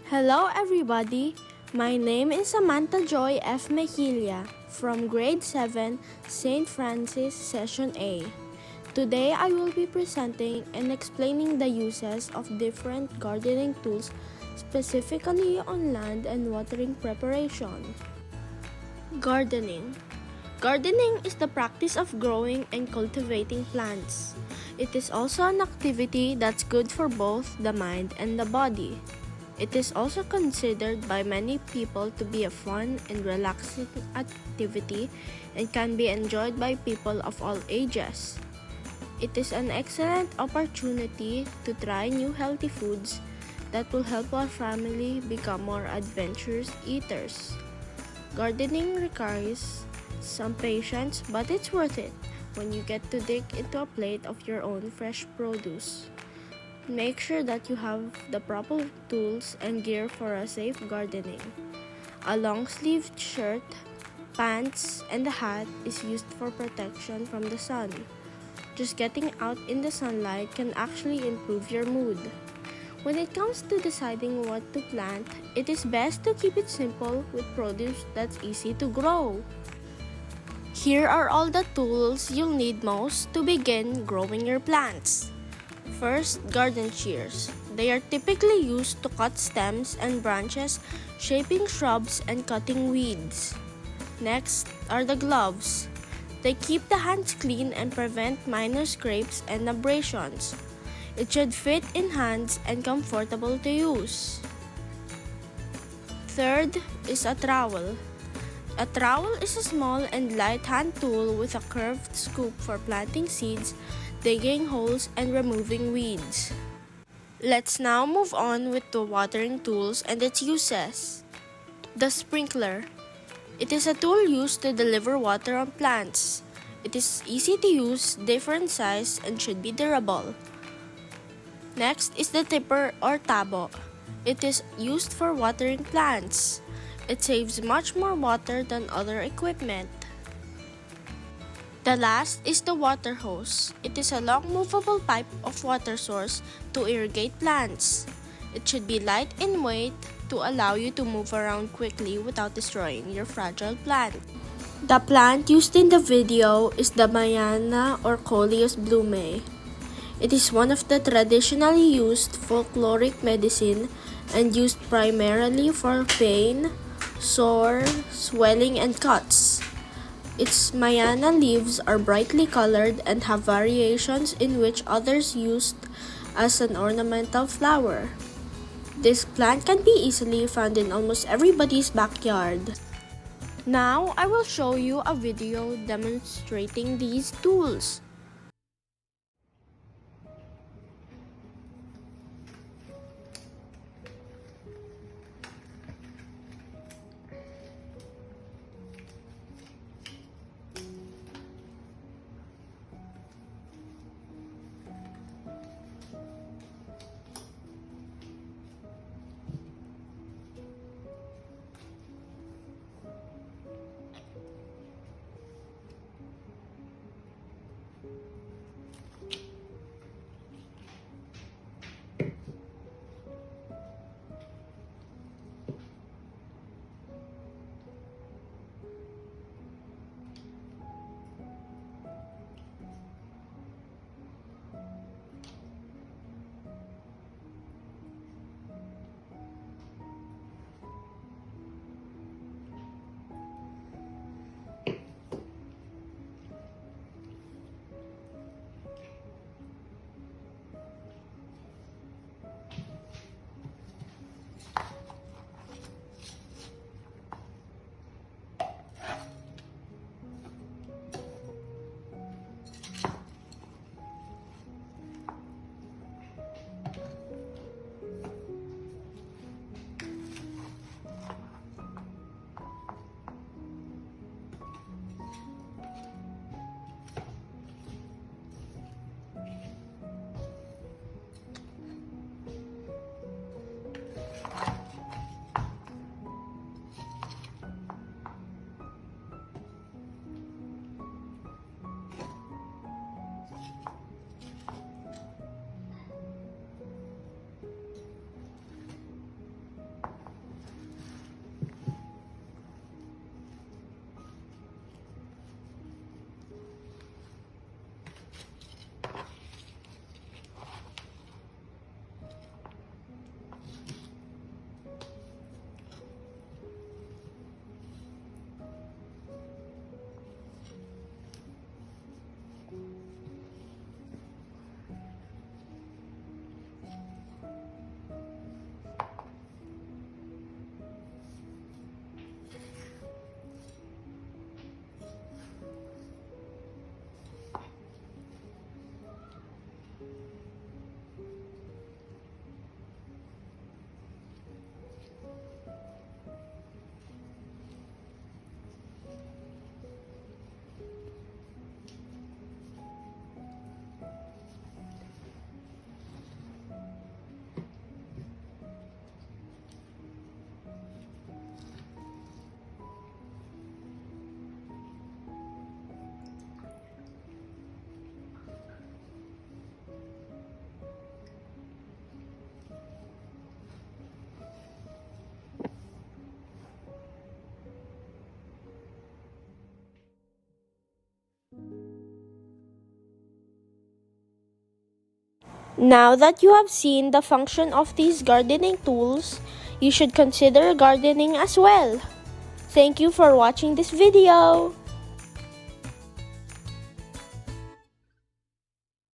Hello everybody, my name is Samantha Joy F. Mejilla from Grade 7, St. Francis, Session A. Today I will be presenting and explaining the uses of different gardening tools specifically on land and watering preparation. Gardening. Gardening is the practice of growing and cultivating plants. It is also an activity that's good for both the mind and the body. It is also considered by many people to be a fun and relaxing activity and can be enjoyed by people of all ages. It is an excellent opportunity to try new healthy foods that will help our family become more adventurous eaters. Gardening requires some patience, but it's worth it when you get to dig into a plate of your own fresh produce. Make sure that you have the proper tools and gear for a safe gardening. A long-sleeved shirt, pants, and a hat is used for protection from the sun. Just getting out in the sunlight can actually improve your mood. When it comes to deciding what to plant, it is best to keep it simple with produce that's easy to grow. Here are all the tools you'll need most to begin growing your plants. First, garden shears. They are typically used to cut stems and branches, shaping shrubs and cutting weeds. Next are the gloves. They keep the hands clean and prevent minor scrapes and abrasions. It should fit in hands and comfortable to use. Third is a trowel. A trowel is a small and light hand tool with a curved scoop for planting seeds, digging holes, and removing weeds. Let's now move on with the watering tools and its uses. The sprinkler. It is a tool used to deliver water on plants. It is easy to use, different size, and should be durable. Next is the tipper or tabo. It is used for watering plants. It saves much more water than other equipment. The last is the water hose. It is a long movable pipe of water source to irrigate plants. It should be light in weight to allow you to move around quickly without destroying your fragile plant. The plant used in the video is the Mayana or Coleus blumae. It is one of the traditionally used folkloric medicine and used primarily for pain, sore, swelling, and cuts. Its Mayana leaves are brightly colored and have variations in which others used as an ornamental flower. This plant can be easily found in almost everybody's backyard. Now I will show you a video demonstrating these tools. Now that you have seen the function of these gardening tools, you should consider gardening as well. Thank you for watching this video.